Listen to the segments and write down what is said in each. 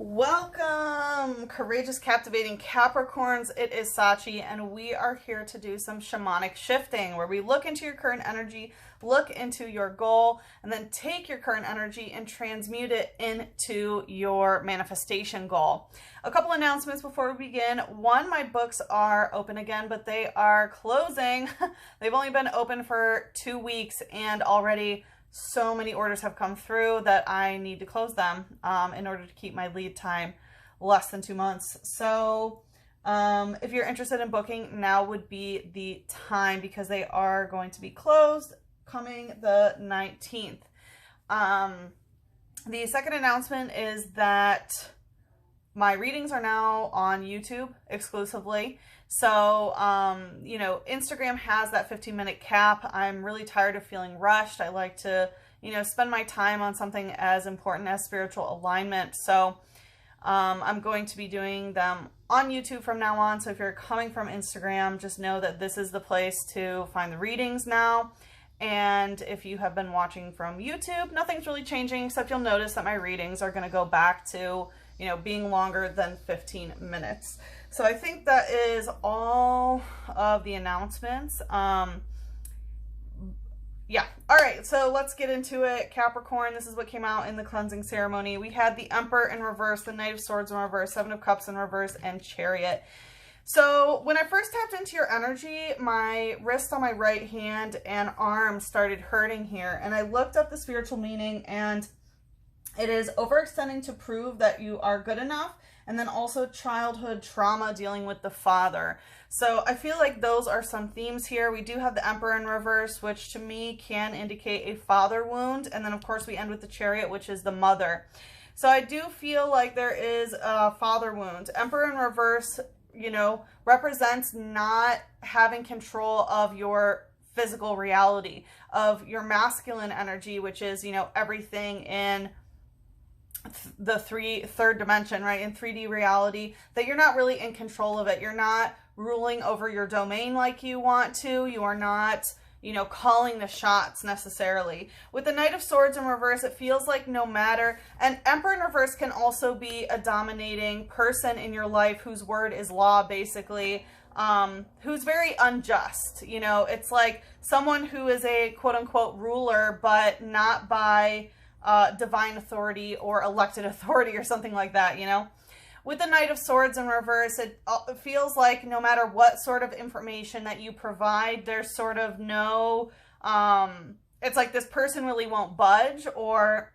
Welcome, courageous, captivating Capricorns. It is Sachi, and we are here to do some shamanic shifting, where we look into your current energy, look into your goal, and then take your current energy and transmute it into your manifestation goal. A couple announcements before we begin. One, my books are open again, but they are closing. They've only been open for 2 weeks, and already so many orders have come through that I need to close them in order to keep my lead time less than 2 months. So if you're interested in booking, now would be the time, because they are going to be closed coming the 19th. The second announcement is that my readings are now on YouTube exclusively. So, Instagram has that 15-minute cap. I'm really tired of feeling rushed. I like to, spend my time on something as important as spiritual alignment. So, I'm going to be doing them on YouTube from now on. So if you're coming from Instagram, just know that this is the place to find the readings now. And if you have been watching from YouTube, nothing's really changing, except you'll notice that my readings are going to go back to, being longer than 15 minutes. So I think that is all of the announcements. Yeah. All right. So let's get into it. Capricorn, this is what came out in the cleansing ceremony. We had the Emperor in reverse, the Knight of Swords in reverse, Seven of Cups in reverse, and Chariot. So when I first tapped into your energy, my wrist on my right hand and arm started hurting here. And I looked up the spiritual meaning, and it is overextending to prove that you are good enough, and then also childhood trauma dealing with the father. So I feel like those are some themes here. We do have the Emperor in reverse, which to me can indicate a father wound. And then of course we end with the Chariot, which is the mother. So I do feel like there is a father wound. Emperor in reverse, represents not having control of your physical reality, of your masculine energy, which is, everything in the third dimension, right? In 3D reality, that you're not really in control of it. You're not ruling over your domain like you want to. You are not, calling the shots necessarily. With the Knight of Swords in reverse, it feels like no matter, and Emperor in reverse can also be a dominating person in your life whose word is law, basically, who's very unjust. It's like someone who is a quote unquote ruler, but not by divine authority or elected authority or something like that, With the Knight of Swords in reverse, it feels like no matter what sort of information that you provide, there's sort of no, it's like this person really won't budge or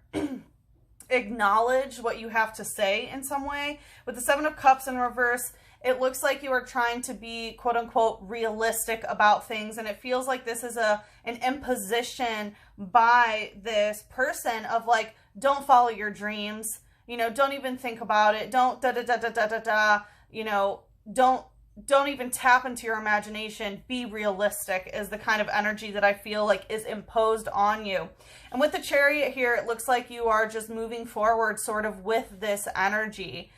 acknowledge what you have to say in some way. With the Seven of Cups in reverse, it looks like you are trying to be quote unquote realistic about things, and it feels like this is an imposition by this person of like, don't follow your dreams, don't even think about it, don't don't even tap into your imagination, be realistic, is the kind of energy that I feel like is imposed on you. And with the Chariot here, it looks like you are just moving forward sort of with this energy.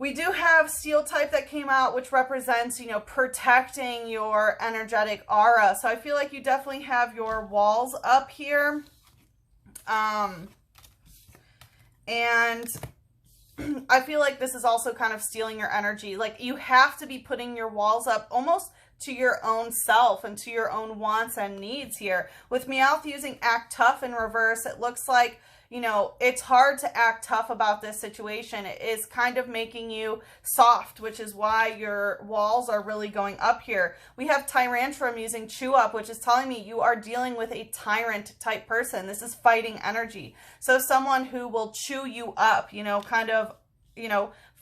We do have Steel type that came out, which represents, protecting your energetic aura. So I feel like you definitely have your walls up here. And I feel like this is also kind of stealing your energy. Like you have to be putting your walls up almost to your own self and to your own wants and needs here. With Meowth using Act Tough in reverse, it looks like, it's hard to act tough about this situation. It is kind of making you soft, which is why your walls are really going up here. We have Tyrantrum using Chew Up, which is telling me you are dealing with a tyrant type person. This is fighting energy. So someone who will chew you up,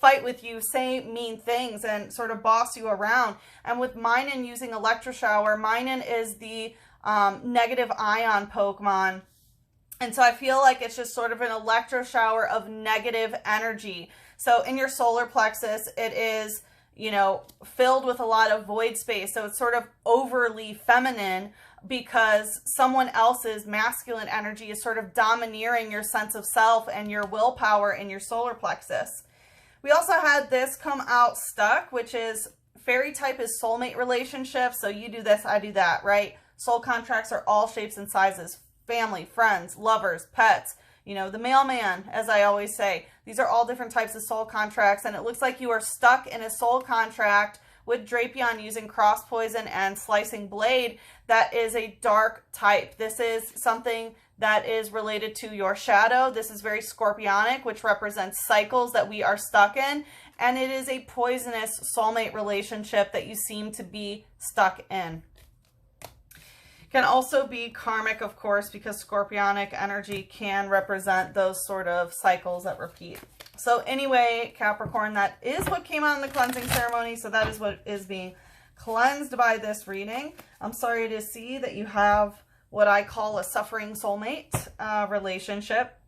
fight with you, say mean things, and sort of boss you around. And with Minun using Electroshower, Minun is the negative ion Pokemon. And so I feel like it's just sort of an electroshower of negative energy. So in your solar plexus, it is, filled with a lot of void space. So it's sort of overly feminine because someone else's masculine energy is sort of domineering your sense of self and your willpower in your solar plexus. We also had this come out Stuck, which is Fairy type is soulmate relationships. So you do this, I do that, right? Soul contracts are all shapes and sizes. Family, friends, lovers, pets, you know, the mailman, as I always say. These are all different types of soul contracts, and it looks like you are stuck in a soul contract with Drapion using cross poison and slicing blade that is a dark type. This is something that is related to your shadow. This is very scorpionic, which represents cycles that we are stuck in. And it is a poisonous soulmate relationship that you seem to be stuck in. Can also be karmic, of course, because scorpionic energy can represent those sort of cycles that repeat. So anyway, Capricorn, that is what came out in the cleansing ceremony. So that is what is being cleansed by this reading. I'm sorry to see that you have what I call a suffering soulmate relationship.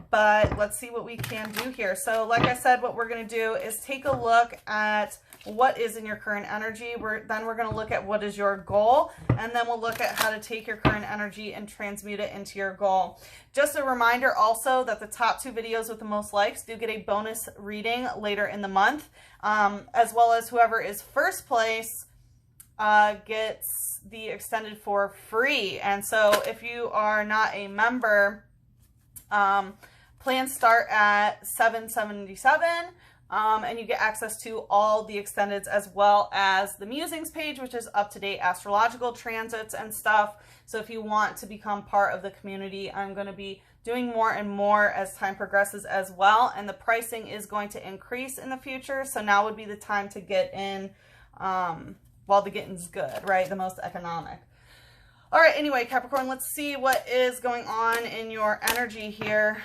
But let's see what we can do here. So like I said, what we're going to do is take a look at what is in your current energy. Then we're going to look at what is your goal, and then we'll look at how to take your current energy and transmute it into your goal. Just a reminder also that the top 2 videos with the most likes do get a bonus reading later in the month, as well as whoever is first place gets the extended for free. And so if you are not a member, plans start at $7.77, and you get access to all the extendeds as well as the musings page, which is up-to-date astrological transits and stuff. So if you want to become part of the community, I'm going to be doing more and more as time progresses as well, and the pricing is going to increase in the future. So now would be the time to get in while the getting's good, right? The most economic. All right, anyway, Capricorn, let's see what is going on in your energy here.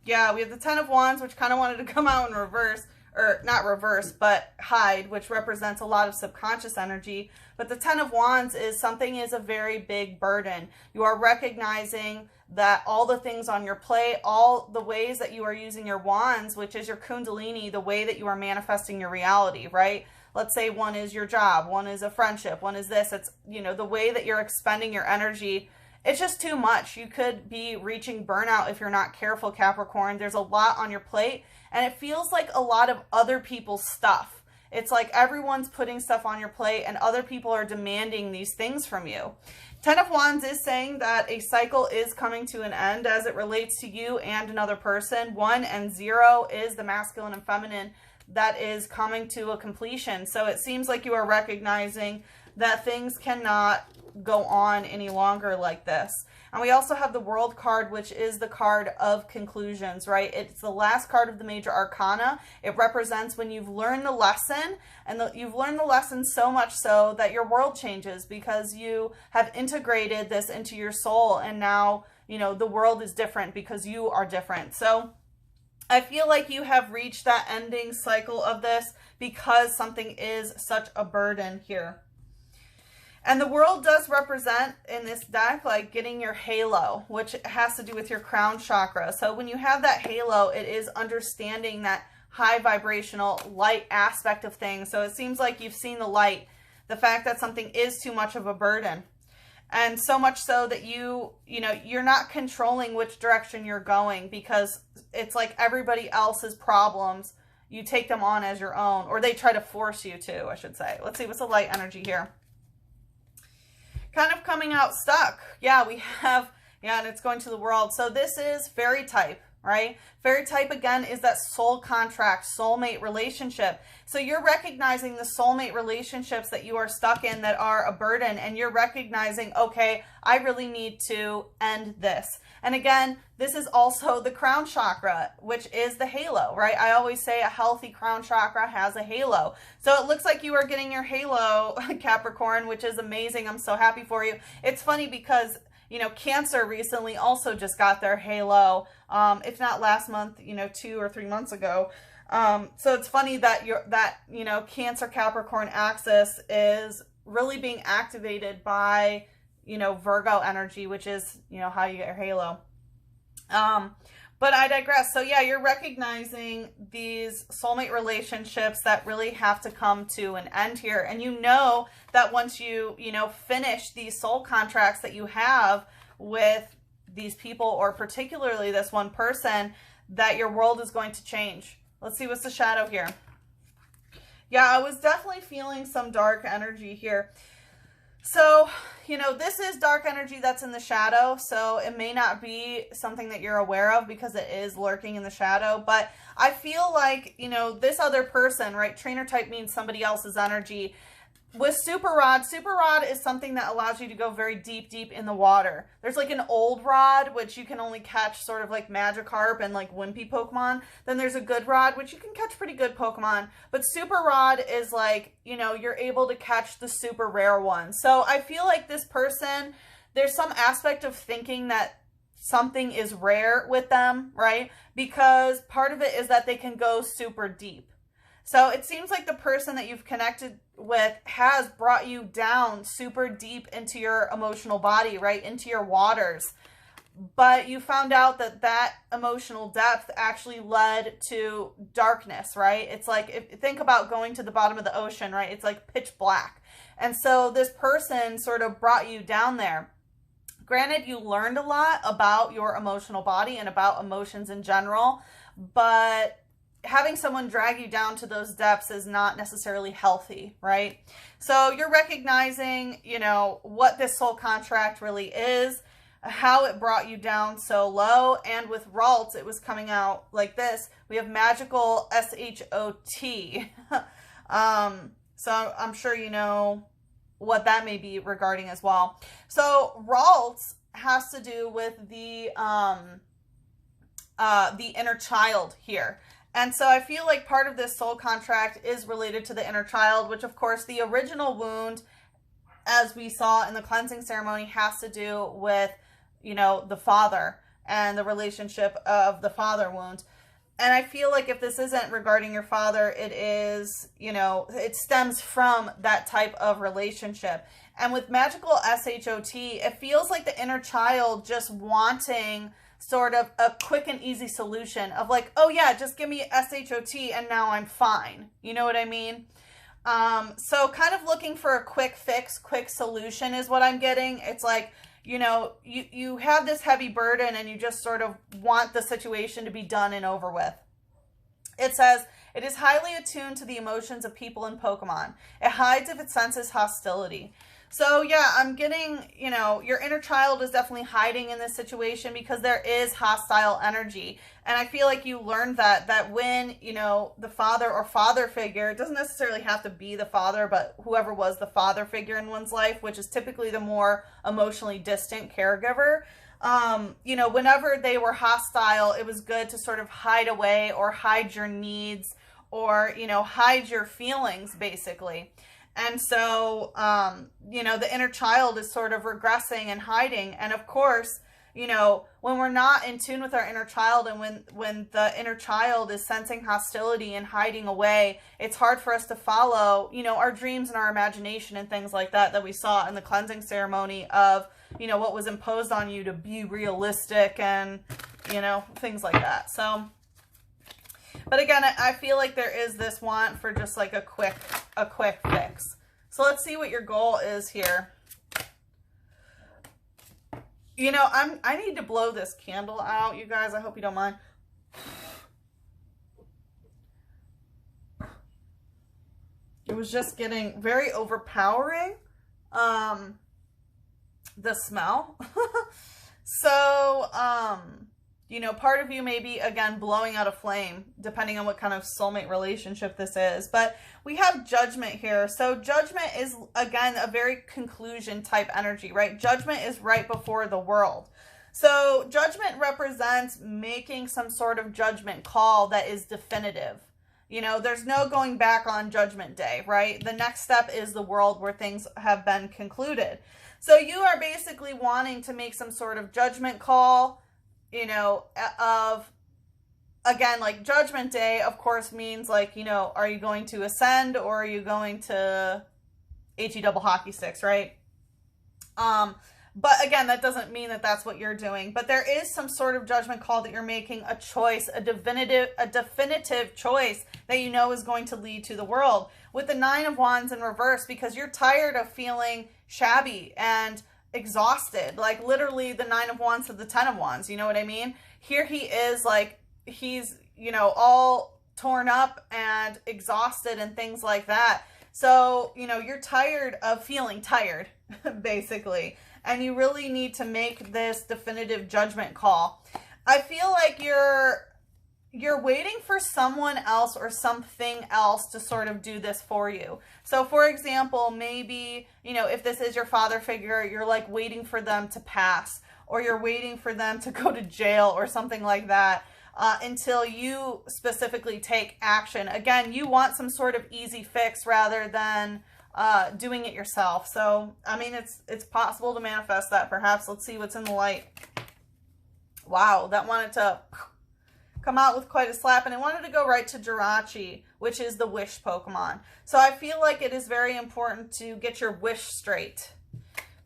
Yeah, we have the 10 of Wands, which kind of wanted to come out in reverse, or not reverse, but hide, which represents a lot of subconscious energy. But the 10 of Wands is something is a very big burden. You are recognizing that all the things on your plate, all the ways that you are using your wands, which is your kundalini, the way that you are manifesting your reality, right? Let's say one is your job, one is a friendship, one is this. It's, you know, the way that you're expending your energy. It's just too much. You could be reaching burnout if you're not careful, Capricorn. There's a lot on your plate, and it feels like a lot of other people's stuff. It's like everyone's putting stuff on your plate, and other people are demanding these things from you. 10 of Wands is saying that a cycle is coming to an end as it relates to you and another person. 1 and 0 is the masculine and feminine that is coming to a completion. So it seems like you are recognizing that things cannot go on any longer like this. And we also have the World card, which is the card of conclusions, right? It's the last card of the major arcana. It represents when you've learned the lesson, and you've learned the lesson so much so that your world changes because you have integrated this into your soul, and now, you know, the world is different because you are different. So I feel like you have reached that ending cycle of this because something is such a burden here. And the world does represent in this deck like getting your halo, which has to do with your crown chakra. So when you have that halo, it is understanding that high vibrational light aspect of things. So it seems like you've seen the light, the fact that something is too much of a burden. And so much so that you're not controlling which direction you're going because it's like everybody else's problems, you take them on as your own, or they try to force you to, I should say. Let's see, what's the light energy here? Kind of coming out stuck. Yeah, we have, yeah, and it's going to the world. So this is fairy type, right? Fairy type, again, is that soul contract, soulmate relationship. So you're recognizing the soulmate relationships that you are stuck in that are a burden, and you're recognizing, okay, I really need to end this. And again, this is also the crown chakra, which is the halo, right? I always say a healthy crown chakra has a halo. So it looks like you are getting your halo, Capricorn, which is amazing. I'm so happy for you. It's funny because, you know, Cancer recently also just got their halo, if not last month, 2 or 3 months ago. So it's funny that Cancer Capricorn axis is really being activated by, Virgo energy, which is, how you get your halo. But I digress. So yeah, you're recognizing these soulmate relationships that really have to come to an end here. And you know that once you, finish these soul contracts that you have with these people, or particularly this one person, that your world is going to change. Let's see what's the shadow here. Yeah, I was definitely feeling some dark energy here. So, you know, this is dark energy that's in the shadow, so it may not be something that you're aware of because it is lurking in the shadow, but I feel like, you know, this other person, right, trainer type means somebody else's energy. With super rod is something that allows you to go very deep in the water. There's like an old rod, which you can only catch sort of like Magikarp and like wimpy Pokemon. Then there's a good rod, which you can catch pretty good Pokemon. But super rod is like, you know, you're able to catch the super rare ones. So I feel like this person, there's some aspect of thinking that something is rare with them, right? Because part of it is that they can go super deep. So it seems like the person that you've connected with has brought you down super deep into your emotional body, right? Into your waters. But you found out that that emotional depth actually led to darkness, right? It's like, if think about going to the bottom of the ocean, right? It's like pitch black. And so this person sort of brought you down there. Granted, you learned a lot about your emotional body and about emotions in general, but having someone drag you down to those depths is not necessarily healthy, right? So you're recognizing, you know, what this soul contract really is, how it brought you down so low. And with Ralt, it was coming out like this. We have magical SHOT. So I'm sure you know what that may be regarding as well. So Ralt has to do with the inner child here. And so I feel like part of this soul contract is related to the inner child, which of course the original wound, as we saw in the cleansing ceremony, has to do with, you know, the father and the relationship of the father wound. And I feel like if this isn't regarding your father, it is, you know, it stems from that type of relationship. And with magical SHOT, it feels like the inner child just wanting sort of a quick and easy solution of like, oh yeah, just give me SHOT and now I'm fine. You know what I mean? So kind of looking for a quick fix, quick solution is what I'm getting. It's like, you know, you have this heavy burden and you just sort of want the situation to be done and over with. It says, it is highly attuned to the emotions of people and Pokemon. It hides if it senses hostility. So yeah, I'm getting, you know, your inner child is definitely hiding in this situation because there is hostile energy. And I feel like you learned that when, you know, the father or father figure, it doesn't necessarily have to be the father, but whoever was the father figure in one's life, which is typically the more emotionally distant caregiver, you know, whenever they were hostile, it was good to sort of hide away or hide your needs or, you know, hide your feelings basically. And so, you know, the inner child is sort of regressing and hiding. And of course, you know, when we're not in tune with our inner child and when the inner child is sensing hostility and hiding away, it's hard for us to follow, you know, our dreams and our imagination and things like that we saw in the cleansing ceremony of, you know, what was imposed on you to be realistic and, you know, things like that. So, but again, I feel like there is this want for just like a quick fix. So let's see what your goal is here. You know, I need to blow this candle out, you guys. I hope you don't mind. It was just getting very overpowering, the smell. So, you know, part of you may be, again, blowing out a flame, depending on what kind of soulmate relationship this is. But we have judgment here. So judgment is, again, a very conclusion type energy, right? Judgment is right before the world. So judgment represents making some sort of judgment call that is definitive. You know, there's no going back on judgment day, right? The next step is the world where things have been concluded. So you are basically wanting to make some sort of judgment call, you know, of, again, like judgment day, of course, means like, you know, are you going to ascend or are you going to HE double hockey sticks, right? But again, that doesn't mean that that's what you're doing, but there is some sort of judgment call that you're making, a choice, a definitive choice that you know is going to lead to the world. With the 9 of Wands in reverse, because you're tired of feeling shabby and exhausted, like literally the 9 of Wands to the 10 of Wands, you know what I mean? Here he is, like, he's, you know, all torn up and exhausted and things like that. So, you know, you're tired of feeling tired, basically. And you really need to make this definitive judgment call. I feel like you're waiting for someone else or something else to sort of do this for you. So, for example, maybe, you know, if this is your father figure, you're like waiting for them to pass, or you're waiting for them to go to jail or something like that. Until you specifically take action. Again, you want some sort of easy fix rather than doing it yourself. So, I mean, it's possible to manifest that perhaps. Let's see what's in the light. Wow, that wanted to come out with quite a slap, and it wanted to go right to Jirachi, which is the wish Pokemon. So I feel like it is very important to get your wish straight.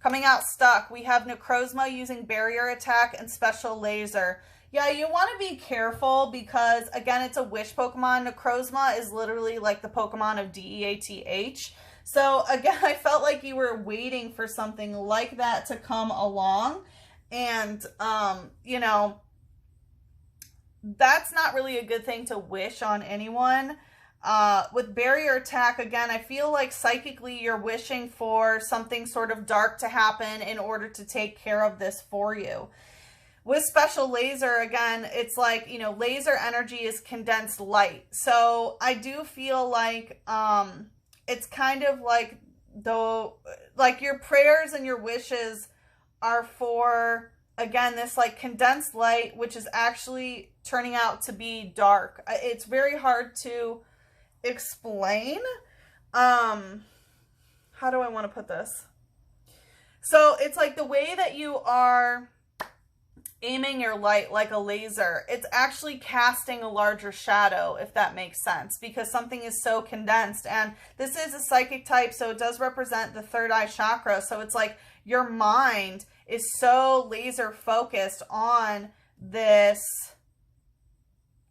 Coming out stuck, we have Necrozma using barrier attack and special laser. Yeah, you want to be careful because, again, it's a wish Pokemon. Necrozma is literally like the Pokemon of DEATH. So, again, I felt like you were waiting for something like that to come along. And, you know, that's not really a good thing to wish on anyone. With barrier attack, again, I feel like psychically you're wishing for something sort of dark to happen in order to take care of this for you. With special laser, again, it's like, you know, laser energy is condensed light. So I do feel like it's kind of like your prayers and your wishes are for, again, this like condensed light, which is actually turning out to be dark. It's very hard to explain. How do I want to put this? So it's like the way that you are aiming your light like a laser, it's actually casting a larger shadow, if that makes sense, because something is so condensed. And this is a psychic type, so it does represent the third eye chakra. So it's like your mind is so laser focused on this,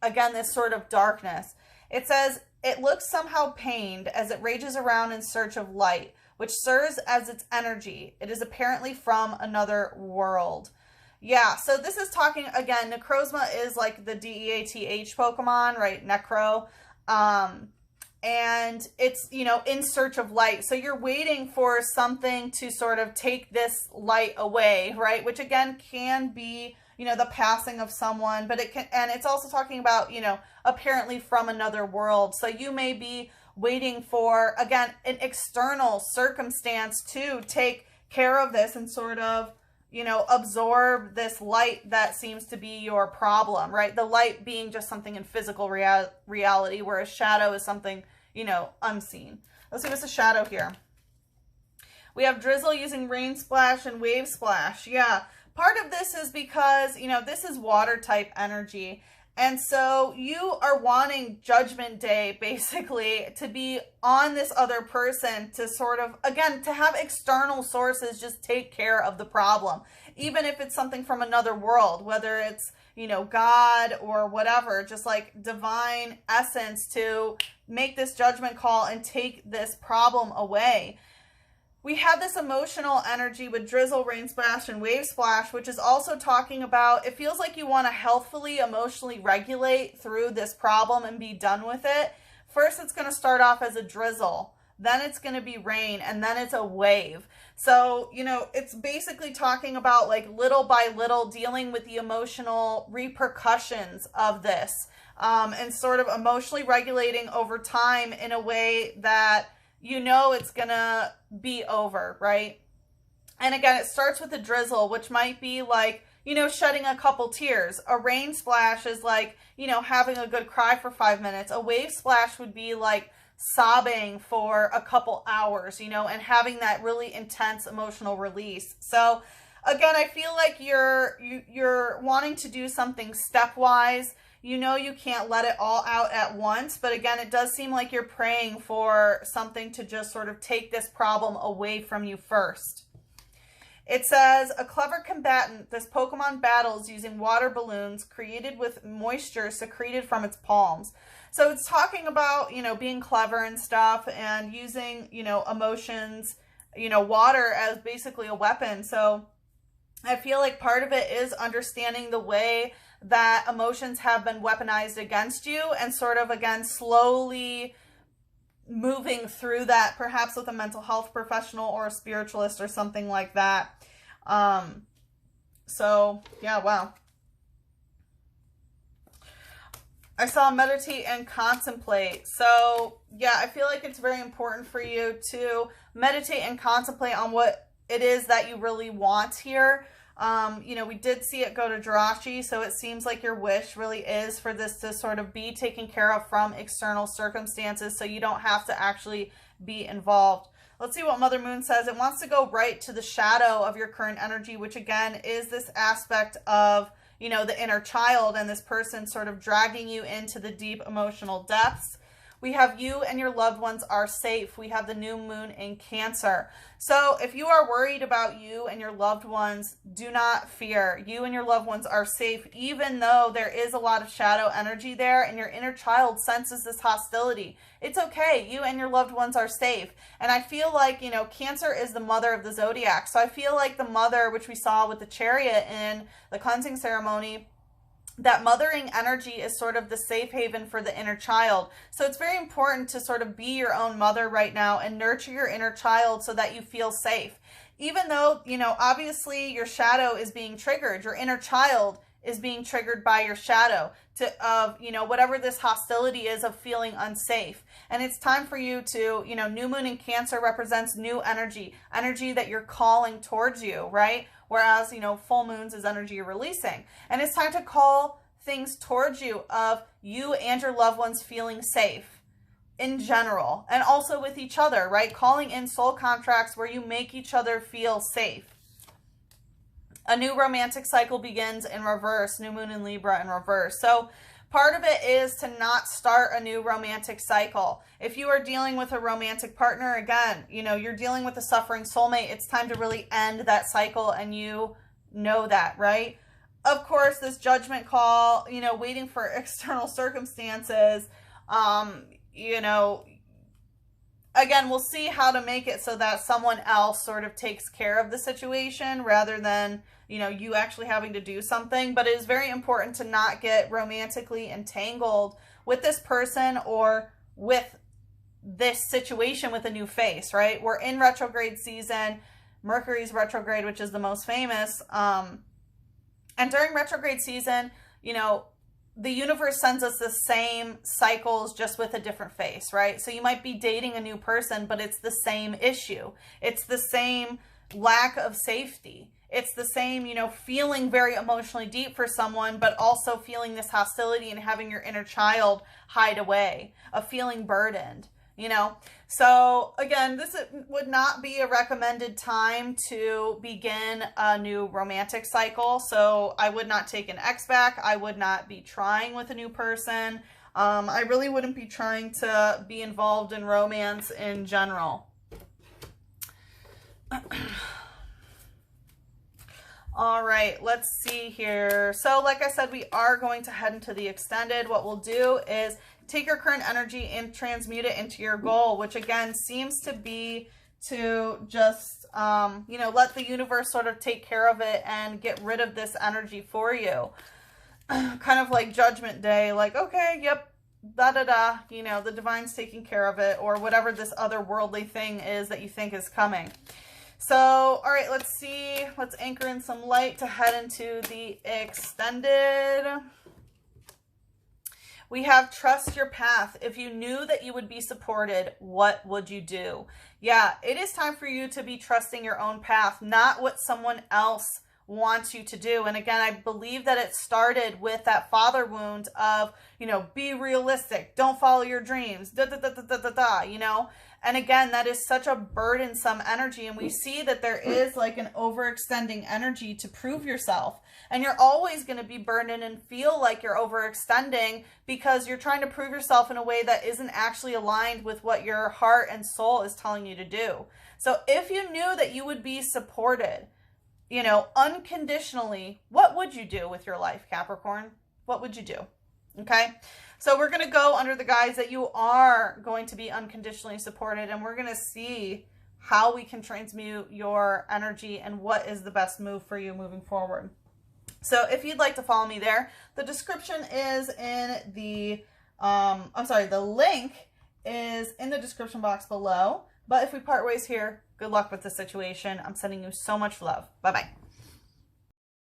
again, this sort of darkness. It says, it looks somehow pained as it rages around in search of light, which serves as its energy. It is apparently from another world. Yeah, so this is talking, again, Necrozma is like the DEATH Pokemon, right? Necro. And it's, you know, in search of light. So you're waiting for something to sort of take this light away, right? Which again can be, you know, the passing of someone, but it can, and it's also talking about, you know, apparently from another world. So you may be waiting for, again, an external circumstance to take care of this and sort of, you know, absorb this light that seems to be your problem, right? The light being just something in physical reality, whereas shadow is something, you know, unseen. Let's see what's a shadow here. We have Drizzle using Rain Splash and Wave Splash. Yeah, part of this is because, you know, this is water type energy. And so you are wanting Judgment Day, basically, to be on this other person to sort of, again, to have external sources just take care of the problem. Even if it's something from another world, whether it's, you know, God or whatever, just like divine essence to make this judgment call and take this problem away. We have this emotional energy with Drizzle, Rain Splash, and Wave Splash, which is also talking about, it feels like you want to healthfully, emotionally regulate through this problem and be done with it. First, it's going to start off as a drizzle. Then it's going to be rain, and then it's a wave. So, you know, it's basically talking about like little by little dealing with the emotional repercussions of this and sort of emotionally regulating over time in a way that you know it's gonna be over, right? And again, it starts with a drizzle, which might be like, you know, shedding a couple tears. A rain splash is like, you know, having a good cry for 5 minutes. A wave splash would be like sobbing for a couple hours, you know, and having that really intense emotional release. So again, I feel like you're wanting to do something stepwise. You know you can't let it all out at once, but again, it does seem like you're praying for something to just sort of take this problem away from you first. It says, a clever combatant, this Pokemon battles using water balloons created with moisture secreted from its palms. So it's talking about, you know, being clever and stuff and using, you know, emotions, you know, water as basically a weapon. So I feel like part of it is understanding the way that emotions have been weaponized against you and sort of, again, slowly moving through that, perhaps with a mental health professional or a spiritualist or something like that. So yeah, wow. I saw meditate and contemplate. So yeah, I feel like it's very important for you to meditate and contemplate on what it is that you really want here. You know, we did see it go to Jirachi, so it seems like your wish really is for this to sort of be taken care of from external circumstances, so you don't have to actually be involved. Let's see what Mother Moon says. It wants to go right to the shadow of your current energy, which again is this aspect of, you know, the inner child and this person sort of dragging you into the deep emotional depths. We have you and your loved ones are safe. We have the new moon in Cancer. So if you are worried about you and your loved ones, do not fear. You and your loved ones are safe, even though there is a lot of shadow energy there and your inner child senses this hostility. It's okay. You and your loved ones are safe. And I feel like, you know, Cancer is the mother of the zodiac. So I feel like the mother, which we saw with the chariot in the cleansing ceremony, that mothering energy is sort of the safe haven for the inner child. So it's very important to sort of be your own mother right now and nurture your inner child so that you feel safe. Even though, you know, obviously your shadow is being triggered, your inner child is being triggered by your shadow of, you know, whatever this hostility is of feeling unsafe. And it's time for you to, you know, new moon in Cancer represents new energy that you're calling towards you, right? Whereas, you know, full moons is energy you're releasing. And it's time to call things towards you of you and your loved ones feeling safe in general. And also with each other, right? Calling in soul contracts where you make each other feel safe. A new romantic cycle begins in reverse, new moon in Libra in reverse. So part of it is to not start a new romantic cycle. If you are dealing with a romantic partner, again, you know, you're dealing with a suffering soulmate, it's time to really end that cycle, and you know that, right? Of course, this judgment call, you know, waiting for external circumstances, you know, again, we'll see how to make it so that someone else sort of takes care of the situation rather than, you know, you actually having to do something. But it is very important to not get romantically entangled with this person or with this situation with a new face, right? We're in retrograde season. Mercury's retrograde, which is the most famous. And during retrograde season, you know, the universe sends us the same cycles just with a different face, right? So you might be dating a new person, but it's the same issue. It's the same lack of safety. It's the same, you know, feeling very emotionally deep for someone, but also feeling this hostility and having your inner child hide away, of feeling burdened, you know? So again, this would not be a recommended time to begin a new romantic cycle. So I would not take an ex back. I would not be trying with a new person. I really wouldn't be trying to be involved in romance in general. All right, let's see here. So like I said, we are going to head into the extended. What we'll do is take your current energy and transmute it into your goal, which again seems to be to just, you know, let the universe sort of take care of it and get rid of this energy for you. Kind of like Judgment Day, like, okay, yep, da-da-da, you know, the divine's taking care of it, or whatever this otherworldly thing is that you think is coming. So, all right, let's see. Let's anchor in some light to head into the extended. We have trust your path. If you knew that you would be supported, what would you do? Yeah, it is time for you to be trusting your own path, not what someone else wants you to do. And again, I believe that it started with that father wound of, you know, be realistic, don't follow your dreams, you know. And again, that is such a burdensome energy. And we see that there is like an overextending energy to prove yourself. And you're always going to be burdened and feel like you're overextending because you're trying to prove yourself in a way that isn't actually aligned with what your heart and soul is telling you to do. So if you knew that you would be supported, you know, unconditionally, what would you do with your life, Capricorn? What would you do? Okay. So we're going to go under the guise that you are going to be unconditionally supported, and we're going to see how we can transmute your energy and what is the best move for you moving forward. So if you'd like to follow me there, the description is in the, the link is in the description box below. But if we part ways here, good luck with the situation. I'm sending you so much love. Bye-bye.